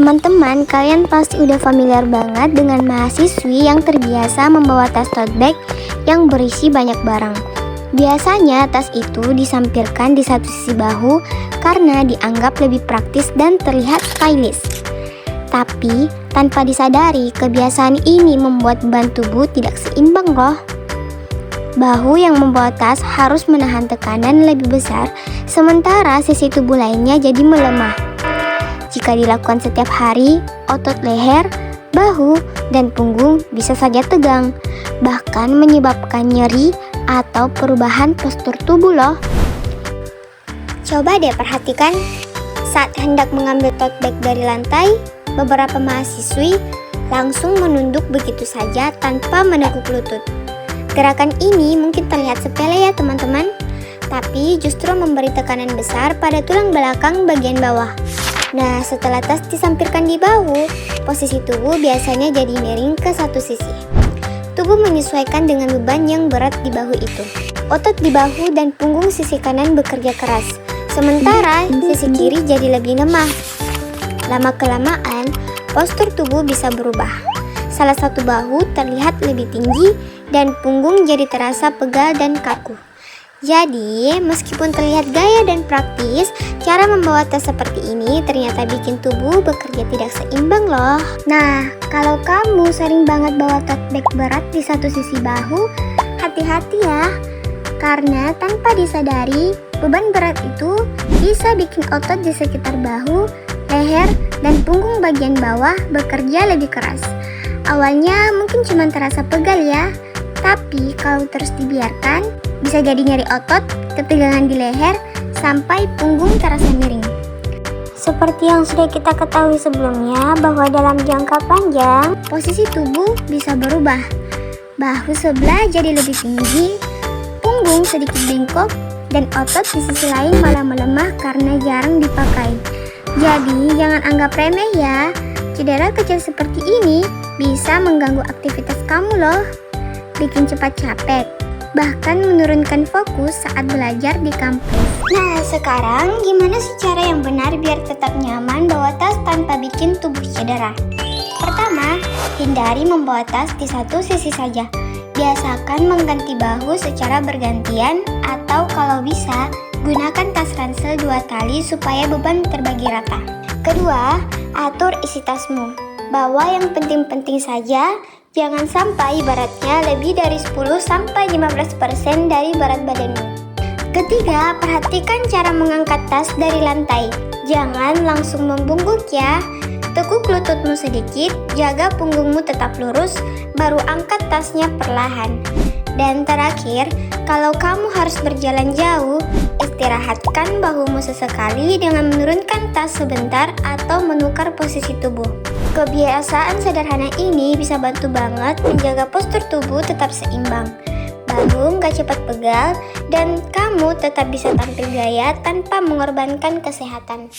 Teman-teman, kalian pasti udah familiar banget dengan mahasiswi yang terbiasa membawa tas tote bag yang berisi banyak barang. Biasanya tas itu disampirkan di satu sisi bahu karena dianggap lebih praktis dan terlihat stylish. Tapi, tanpa disadari, kebiasaan ini membuat beban tubuh tidak seimbang loh. Bahu yang membawa tas harus menahan tekanan lebih besar, sementara sisi tubuh lainnya jadi melemah. Jika dilakukan setiap hari, otot leher, bahu, dan punggung bisa saja tegang, bahkan menyebabkan nyeri atau perubahan postur tubuh loh. Coba deh perhatikan, saat hendak mengambil tote bag dari lantai, beberapa mahasiswi langsung menunduk begitu saja tanpa meneguk lutut. Gerakan ini mungkin terlihat sepele ya teman-teman, tapi justru memberi tekanan besar pada tulang belakang bagian bawah. Nah, setelah tas disampirkan di bahu, posisi tubuh biasanya jadi miring ke satu sisi. Tubuh menyesuaikan dengan beban yang berat di bahu itu. Otot di bahu dan punggung sisi kanan bekerja keras, sementara sisi kiri jadi lebih lemah. Lama-kelamaan, postur tubuh bisa berubah. Salah satu bahu terlihat lebih tinggi dan punggung jadi terasa pegal dan kaku. Jadi, meskipun terlihat gaya dan praktis, cara membawa tas seperti ini ternyata bikin tubuh bekerja tidak seimbang loh. Nah, kalau kamu sering banget bawa tote bag berat di satu sisi bahu, hati-hati ya. Karena tanpa disadari, beban berat itu bisa bikin otot di sekitar bahu, leher, dan punggung bagian bawah bekerja lebih keras. Awalnya mungkin cuma terasa pegal ya, tapi kalau terus dibiarkan, bisa jadi nyeri otot, ketegangan di leher, sampai punggung terasa miring. Seperti yang sudah kita ketahui sebelumnya, bahwa dalam jangka panjang, posisi tubuh bisa berubah. Bahu sebelah jadi lebih tinggi, punggung sedikit bengkok, dan otot di sisi lain malah melemah karena jarang dipakai. Jadi, jangan anggap remeh ya. Cedera kecil seperti ini bisa mengganggu aktivitas kamu loh, bikin cepat capek, bahkan menurunkan fokus saat belajar di kampus. Nah, sekarang gimana sih cara yang benar biar tetap nyaman bawa tas tanpa bikin tubuh cedera? Pertama, hindari membawa tas di satu sisi saja. Biasakan mengganti bahu secara bergantian, atau kalau bisa, gunakan tas ransel 2 tali supaya beban terbagi rata. Kedua, atur isi tasmu. Bawa yang penting-penting saja, jangan sampai beratnya lebih dari 10-15% dari berat badanmu. Ketiga, perhatikan cara mengangkat tas dari lantai. Jangan langsung membungkuk ya. Tekuk lututmu sedikit, jaga punggungmu tetap lurus, baru angkat tasnya perlahan. Dan terakhir, kalau kamu harus berjalan jauh, istirahatkan bahumu sesekali dengan menurunkan tas sebentar atau menukar posisi tubuh. Kebiasaan sederhana ini bisa bantu banget menjaga postur tubuh tetap seimbang. Bahu gak cepat pegal, dan kamu tetap bisa tampil gaya tanpa mengorbankan kesehatan.